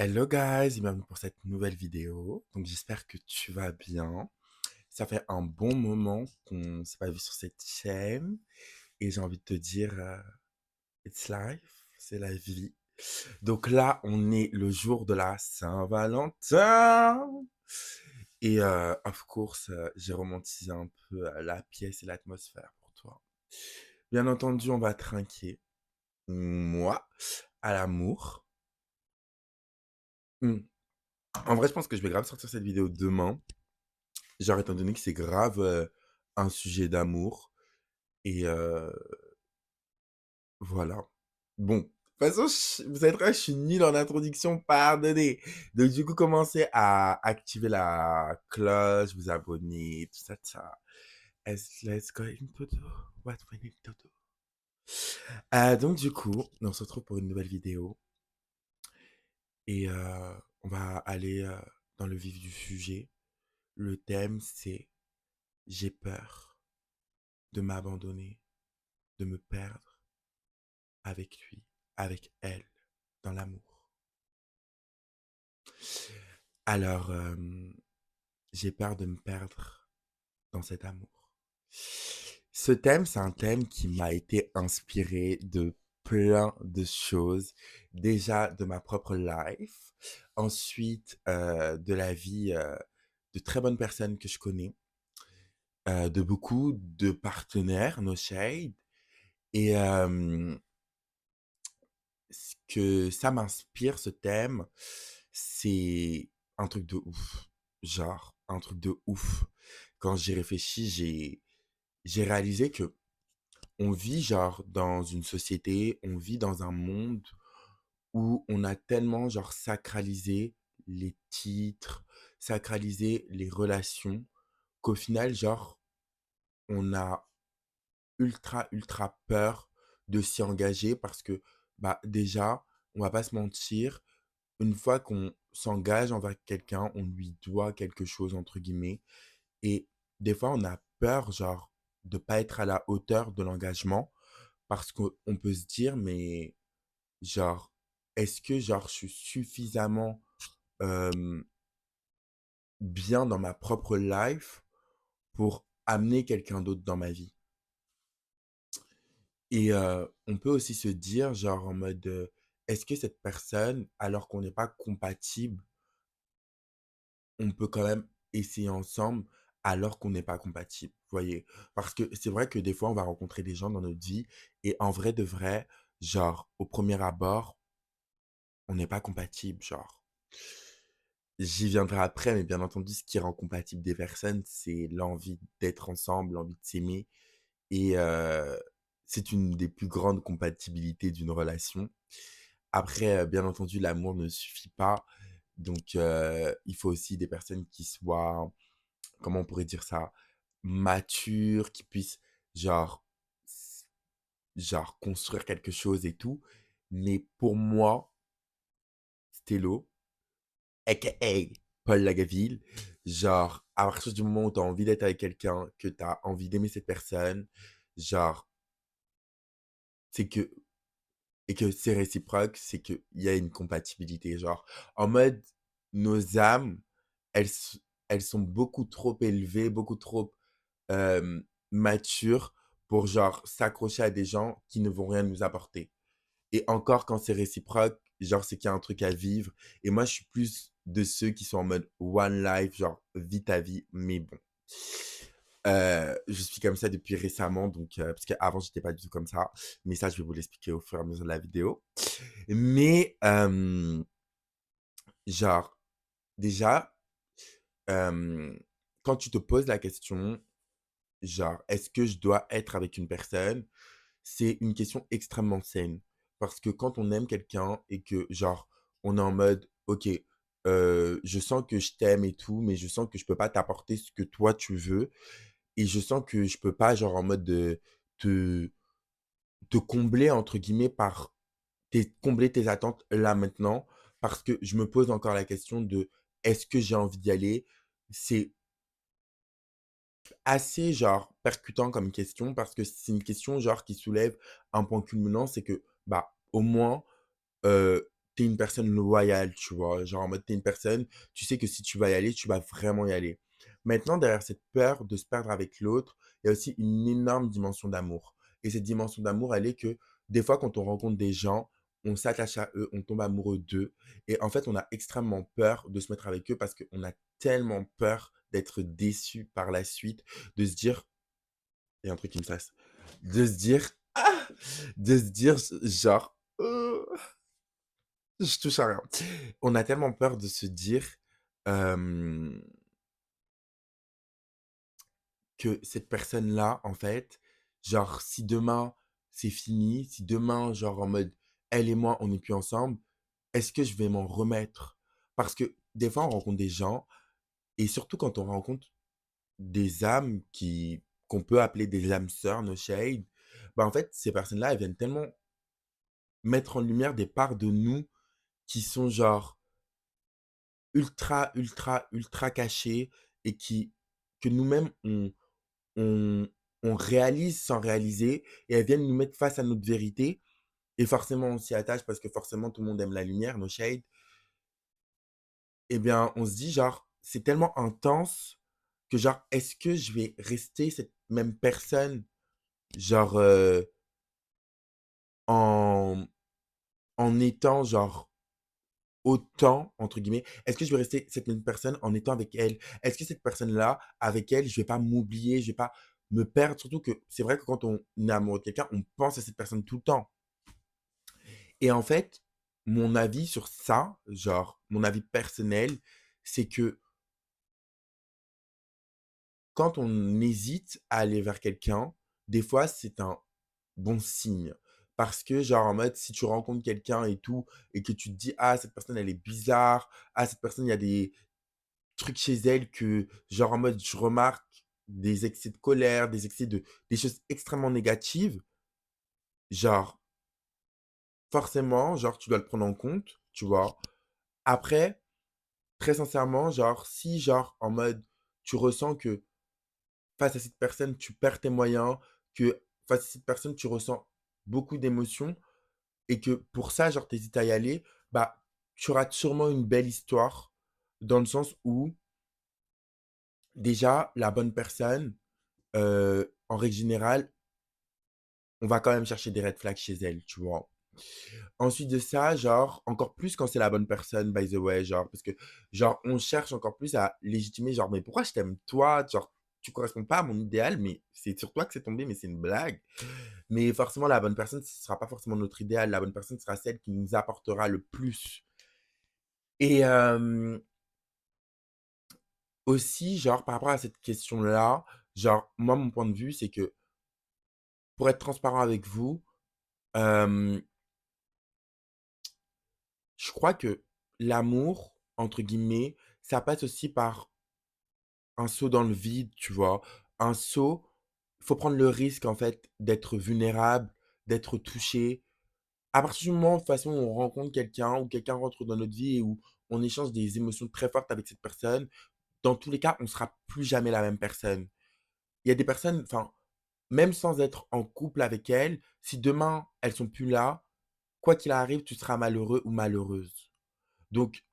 Hello guys, et bienvenue pour cette nouvelle vidéo. Donc j'espère que tu vas bien. Ça fait un bon moment qu'on s'est pas vu sur cette chaîne et j'ai envie de te dire it's life, c'est la vie. Donc là, on est le jour de la Saint-Valentin et of course, j'ai romantisé un peu la pièce et l'atmosphère pour toi. Bien entendu, on va trinquer moi à l'amour. Hmm. En vrai, je pense que je vais grave sortir cette vidéo demain. Genre, étant donné que c'est grave un sujet d'amour. Et voilà. Bon. De toute façon, vous êtes vrai, je suis nul en introduction, pardonnez. Donc, du coup, commencez à activer la cloche, vous abonner, tout ça, tout ça. Let's go into the what we need to do. Donc, du coup, on se retrouve pour une nouvelle vidéo. Et on va aller dans le vif du sujet. Le thème, c'est j'ai peur de m'abandonner, de me perdre avec lui, avec elle, dans l'amour. Alors, j'ai peur de me perdre dans cet amour. Ce thème, c'est un thème qui m'a été inspiré de plein de choses. Déjà de ma propre life, ensuite de la vie de très bonnes personnes que je connais, de beaucoup de partenaires, no shade, et ce que ça m'inspire, ce thème, c'est un truc de ouf. Genre, un truc de ouf. Quand j'y réfléchis, j'ai réalisé que on vit genre dans une société, on vit dans un monde où on a tellement genre sacralisé les titres, sacralisé les relations, qu'au final, genre, on a ultra peur de s'y engager parce que, bah, déjà, on va pas se mentir, une fois qu'on s'engage envers quelqu'un, on lui doit quelque chose, entre guillemets. Et des fois, on a peur, genre, de pas être à la hauteur de l'engagement parce qu'on peut se dire, mais, genre, est-ce que, genre, je suis suffisamment euh, bien dans ma propre life pour amener quelqu'un d'autre dans ma vie? Et on peut aussi se dire, genre, en mode, est-ce que cette personne, alors qu'on n'est pas compatible, on peut quand même essayer ensemble alors qu'on n'est pas compatible, vous voyez? Parce que c'est vrai que des fois, on va rencontrer des gens dans notre vie et en vrai de vrai, genre, au premier abord, on n'est pas compatible, genre. J'y viendrai après, mais bien entendu, ce qui rend compatible des personnes, c'est l'envie d'être ensemble, l'envie de s'aimer. Et c'est une des plus grandes compatibilités d'une relation. Après, bien entendu, l'amour ne suffit pas. Donc, il faut aussi des personnes qui soient, comment on pourrait dire ça, matures, qui puissent, genre, genre, construire quelque chose et tout. Mais pour moi, Stello, aka Paul Lagaville, genre, à partir du moment où tu as envie d'être avec quelqu'un, que tu as envie d'aimer cette personne, genre, c'est que et que c'est réciproque, c'est qu'il y a une compatibilité. Genre, en mode, nos âmes, elles, elles sont beaucoup trop élevées, beaucoup trop matures pour, genre, s'accrocher à des gens qui ne vont rien nous apporter. Et encore, quand c'est réciproque, genre, c'est qu'il y a un truc à vivre. Et moi, je suis plus de ceux qui sont en mode one life, genre, vis ta vie, mais bon. Je suis comme ça depuis récemment, donc parce qu'avant j'étais pas du tout comme ça, mais ça je vais vous l'expliquer au fur et à mesure de la vidéo. Mais genre déjà, hem, quand tu te poses la question, genre: «Est-ce que je dois être avec une personne?» C'est une question extrêmement saine. Parce que quand on aime quelqu'un et que genre, on est en mode: «OK, je sens que je t'aime et tout, mais je sens que je peux pas t'apporter ce que toi tu veux et je sens que je peux pas genre en mode de te te combler entre guillemets par tes combler tes attentes là maintenant, parce que je me pose encore la question de: «Est-ce que j'ai envie d'y aller?» C'est assez genre percutant comme question parce que c'est une question genre qui soulève un point culminant, c'est que, bah, au moins, tu une personne loyale, tu vois? Genre en mode, tu une personne, tu sais que si tu vas y aller, tu vas vraiment y aller. Maintenant, derrière cette peur de se perdre avec l'autre, il y a aussi une énorme dimension d'amour. Et cette dimension d'amour, elle est que des fois, quand on rencontre des gens, on s'attache à eux, on tombe amoureux d'eux. Et en fait, on a extrêmement peur de se mettre avec eux parce qu'on a tellement peur d'être déçu par la suite, de se dire, il y a un truc qui me fasse, de se dire, ah, de se dire genre, je touche à rien. On a tellement peur de se dire euh, que cette personne-là, en fait, genre, si demain c'est fini, si demain, genre, en mode, elle et moi, on n'est plus ensemble, est-ce que je vais m'en remettre? Parce que des fois, on rencontre des gens, et surtout quand on rencontre des âmes qu'on peut appeler des âmes sœurs, no shade, bah, en fait, ces personnes-là, elles viennent tellement mettre en lumière des parts de nous qui sont, genre, ultra, ultra, ultra cachées et que nous-mêmes, on, on réalise sans réaliser et elles viennent nous mettre face à notre vérité. Et forcément, on s'y attache parce que forcément, tout le monde aime la lumière, no shade. Eh bien, on se dit, genre, c'est tellement intense que, genre, est-ce que je vais rester cette même personne, genre, en, en étant, genre, autant, entre guillemets, est-ce que je vais rester cette même personne en étant avec elle? Est-ce que cette personne-là, avec elle, je vais pas m'oublier, je vais pas me perdre? Surtout que c'est vrai que quand on est amoureux de quelqu'un, on pense à cette personne tout le temps. Et en fait, mon avis sur ça, genre, mon avis personnel, c'est que quand on hésite à aller vers quelqu'un, des fois, c'est un bon signe. Parce que, genre, en mode, si tu rencontres quelqu'un et tout, et que tu te dis, ah, cette personne, elle est bizarre, ah, cette personne, il y a des trucs chez elle que, genre, en mode, je remarque des excès de colère, des choses extrêmement négatives, genre, forcément, genre, tu dois le prendre en compte, tu vois. Après, très sincèrement, genre, si, genre, en mode, tu ressens que face à cette personne, tu perds tes moyens, que face à cette personne, tu ressens beaucoup d'émotions et que pour ça, genre, tu à y aller, bah, tu auras sûrement une belle histoire dans le sens où, déjà, la bonne personne, en règle générale, on va quand même chercher des red flags chez elle, tu vois? Ensuite de ça, genre, encore plus quand c'est la bonne personne, by the way, genre, parce que, genre, on cherche encore plus à légitimer, genre, mais pourquoi je t'aime toi? Genre, tu corresponds pas à mon idéal, mais c'est sur toi que c'est tombé, mais c'est une blague. Mais forcément, la bonne personne, ce sera pas forcément notre idéal. La bonne personne sera celle qui nous apportera le plus. Et aussi, genre, par rapport à cette question-là, genre, moi, mon point de vue, c'est que pour être transparent avec vous, euh, je crois que l'amour, entre guillemets, ça passe aussi par un saut dans le vide, tu vois? Un saut, il faut prendre le risque, en fait, d'être vulnérable, d'être touché. À partir du moment, de toute façon, où on rencontre quelqu'un ou quelqu'un rentre dans notre vie et où on échange des émotions très fortes avec cette personne, dans tous les cas, on sera plus jamais la même personne. Il y a des personnes, enfin, même sans être en couple avec elles, si demain, elles sont plus là, quoi qu'il arrive, tu seras malheureux ou malheureuse. Donc,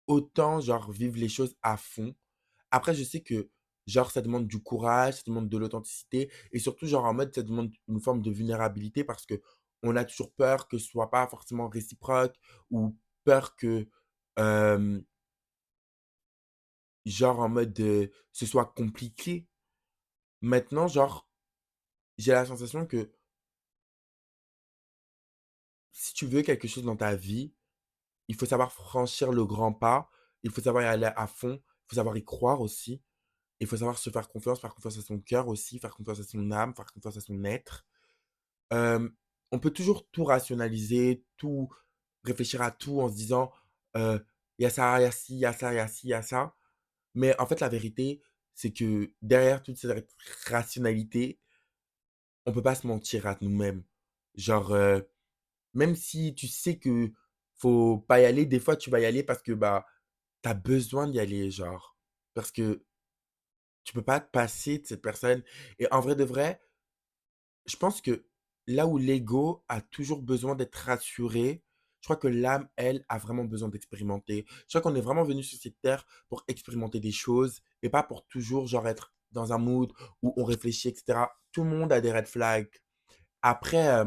autant, genre, vivre les choses à fond. Après, je sais que, genre, ça demande du courage, ça demande de l'authenticité et surtout, genre, en mode, ça demande une forme de vulnérabilité parce que on a toujours peur que ce soit pas forcément réciproque ou peur que, hem, genre, en mode, ce soit compliqué. Maintenant, genre, j'ai la sensation que si tu veux quelque chose dans ta vie, il faut savoir franchir le grand pas, il faut savoir y aller à fond, il faut savoir y croire aussi. Il faut savoir se faire confiance à son cœur aussi, faire confiance à son âme, faire confiance à son être. Hem, on peut toujours tout rationaliser, tout réfléchir à tout en se disant, «Il y a ça, il y a ci, il y a ça, il y a ci, il y a ça». Mais en fait, la vérité, c'est que derrière toute cette rationalité, on peut pas se mentir à nous-mêmes. Genre, même si tu sais que faut pas y aller, des fois, tu vas y aller parce que, bah, tu as besoin d'y aller, genre. Parce que tu peux pas te passer de cette personne et en vrai de vrai, je pense que là où l'ego a toujours besoin d'être rassuré, Je crois que l'âme, elle, a vraiment besoin d'expérimenter. Je crois qu'on est vraiment venu sur cette terre pour expérimenter des choses et pas pour toujours, genre, être dans un mood où on réfléchit, et cetera. Tout le monde a des red flags. Après,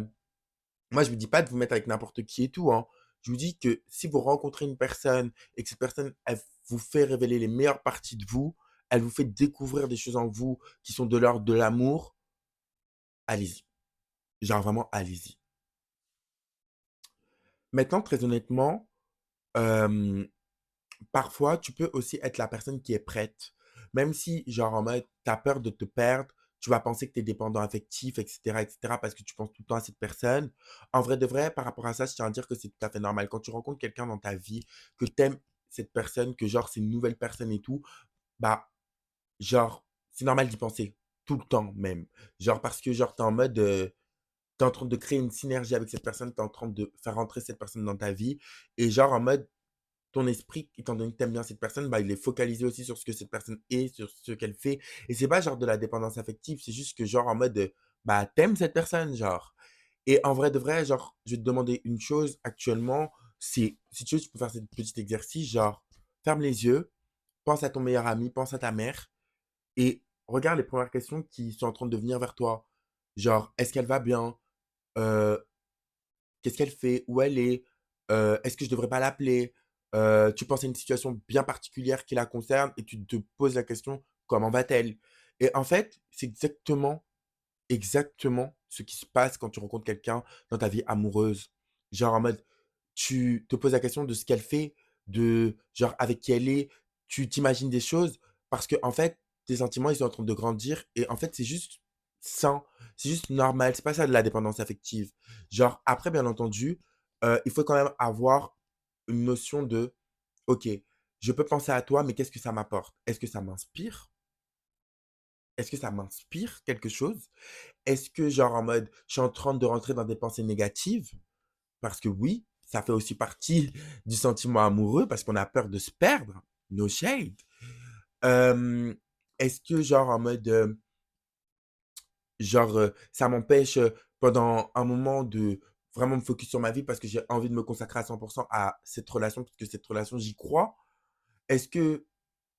moi, je vous dis pas de vous mettre avec n'importe qui et tout, hein. Je vous dis que si vous rencontrez une personne et que cette personne, elle vous fait révéler les meilleures parties de vous, elle vous fait découvrir des choses en vous qui sont de l'ordre de l'amour, allez-y. Genre vraiment, allez-y. Maintenant, très honnêtement, hem, parfois, tu peux aussi être la personne qui est prête. Même si, genre, en mode, tu as peur de te perdre, tu vas penser que tu es dépendant affectif, et cetera, parce que tu penses tout le temps à cette personne. En vrai de vrai, par rapport à ça, je tiens à dire que c'est tout à fait normal. Quand tu rencontres quelqu'un dans ta vie, que tu aimes cette personne, que genre, c'est une nouvelle personne et tout, bah, genre, c'est normal d'y penser. Tout le temps, même. Genre, parce que, genre, tu es en mode, tu es en train de créer une synergie avec cette personne, tu es en train de faire rentrer cette personne dans ta vie. Et genre, en mode, ton esprit, étant donné que tu aimes bien cette personne, bah, il est focalisé aussi sur ce que cette personne est, sur ce qu'elle fait. Et c'est pas genre de la dépendance affective, c'est juste que genre en mode, bah, t'aimes cette personne, genre. Et en vrai de vrai, genre, je vais te demander une chose actuellement, c'est, si tu veux, tu peux faire ce petit exercice, genre, ferme les yeux, pense à ton meilleur ami, pense à ta mère, et regarde les premières questions qui sont en train de venir vers toi. Genre, est-ce qu'elle va bien? Euh, Qu'est-ce qu'elle fait? Où elle est? Est-ce que je devrais pas l'appeler? Tu penses à une situation bien particulière qui la concerne et tu te poses la question: «Comment va-t-elle?» Et en fait, c'est exactement ce qui se passe quand tu rencontres quelqu'un dans ta vie amoureuse. Genre en mode, tu te poses la question de ce qu'elle fait, de genre avec qui elle est, tu t'imagines des choses parce que en fait, tes sentiments, ils sont en train de grandir et en fait, c'est juste sain, c'est juste normal, c'est pas ça de la dépendance affective. Genre après, bien entendu, il faut quand même avoir une notion de: «OK, je peux penser à toi, mais qu'est-ce que ça m'apporte? Est-ce que ça m'inspire? Est-ce que ça m'inspire quelque chose? Est-ce que genre en mode, je suis en train de rentrer dans des pensées négatives?» Parce que oui, ça fait aussi partie du sentiment amoureux parce qu'on a peur de se perdre. No shade. Hem, Est-ce que genre en mode, genre, ça m'empêche, pendant un moment de vraiment me focus sur ma vie parce que j'ai envie de me consacrer à 100 à cette relation, parce que cette relation, j'y crois? Est-ce que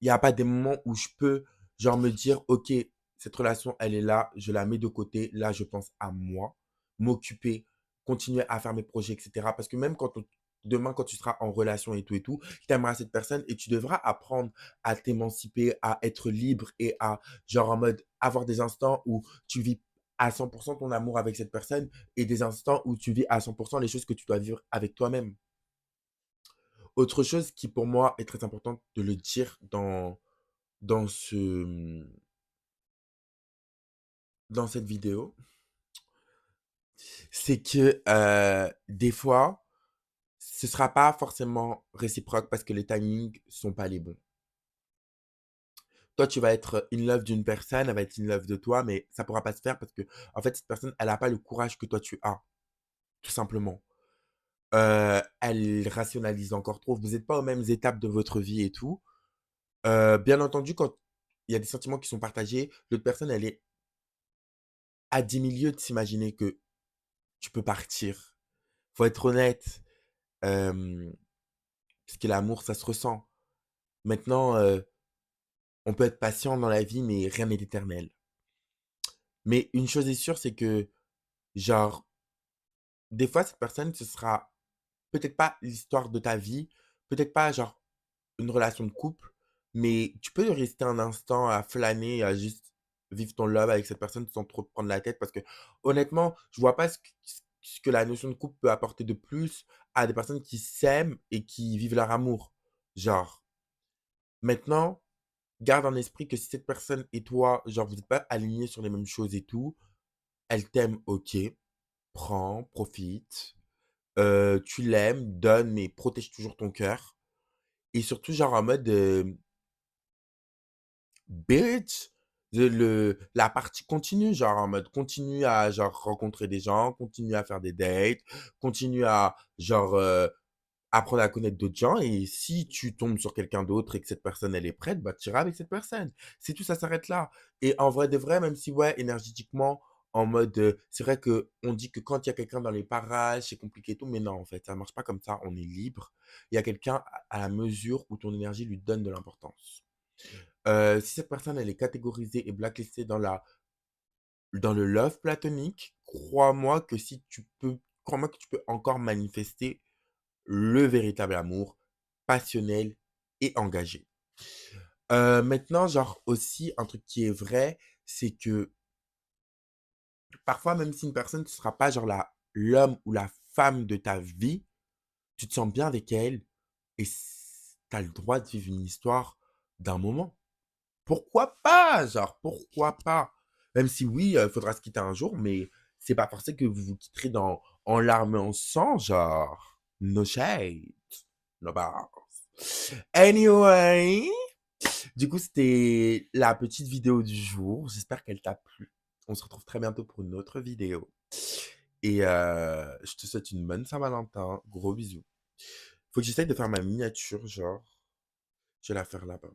il y a pas des moments où je peux, genre, me dire: «OK, cette relation, elle est là, je la mets de côté, là, je pense à moi», m'occuper, continuer à faire mes projets et cetera. Parce que même quand on demain, quand tu seras en relation et tout, tu aimeras cette personne et tu devras apprendre à t'émanciper, à être libre et à, genre, en mode, avoir des instants où tu vis à 100 ton amour avec cette personne et des instants où tu vis à 100 les choses que tu dois vivre avec toi-même. Autre chose qui pour moi est très importante de le dire dans ce, dans cette vidéo, c'est que des fois, ce sera pas forcément réciproque parce que les timings sont pas les bons. Toi, tu vas être in love d'une personne, elle va être in love de toi, mais ça pourra pas se faire parce que en fait, cette personne, elle a pas le courage que toi tu as, tout simplement. Elle rationalise encore trop. Vous êtes pas aux mêmes étapes de votre vie et tout. Bien entendu, quand il y a des sentiments qui sont partagés, l'autre personne, elle est à 10 000 lieues de s'imaginer que tu peux partir. Faut être honnête, parce que l'amour, ça se ressent. Maintenant, on peut être patient dans la vie, mais rien n'est éternel. Mais une chose est sûre, c'est que, genre, des fois, cette personne, ce sera peut-être pas l'histoire de ta vie, peut-être pas, genre, une relation de couple, mais tu peux rester un instant à flâner, à juste vivre ton love avec cette personne sans trop te prendre la tête parce que honnêtement, je vois pas ce que la notion de couple peut apporter de plus à des personnes qui s'aiment et qui vivent leur amour. Genre, maintenant, garde en esprit que si cette personne et toi, genre, vous n'êtes pas alignés sur les mêmes choses et tout, elle t'aime, ok, prends, profite, tu l'aimes, donne, mais protège toujours ton cœur. Et surtout, genre, en mode, bitch, la partie continue, genre en mode continue à genre rencontrer des gens, continue à faire des dates, continue à genre apprendre à connaître d'autres gens et si tu tombes sur quelqu'un d'autre et que cette personne elle est prête, bah tu iras avec cette personne. C'est tout, ça s'arrête là. Et en vrai de vrai, même si ouais, énergétiquement, en mode, c'est vrai qu'on dit que quand il y a quelqu'un dans les parages, c'est compliqué et tout, mais non, en fait, ça marche pas comme ça, on est libre. Il y a quelqu'un à la mesure où ton énergie lui donne de l'importance. Si cette personne, elle est catégorisée et blacklistée dans le love platonique, crois-moi que tu peux encore manifester le véritable amour, passionnel et engagé. Maintenant, genre aussi, un truc qui est vrai, c'est que parfois, même si une personne ne sera pas genre l'homme ou la femme de ta vie, tu te sens bien avec elle et tu as le droit de vivre une histoire d'un moment. Pourquoi pas? Genre, pourquoi pas? Même si oui, il faudra se quitter un jour, mais c'est pas forcé que vous vous quitterez en larmes et en sang, genre. No shade. No bars. Anyway, du coup, c'était la petite vidéo du jour. J'espère qu'elle t'a plu. On se retrouve très bientôt pour une autre vidéo. Et je te souhaite une bonne Saint-Valentin. Gros bisous. Faut que j'essaye de faire ma miniature, genre. Je vais la faire là-bas.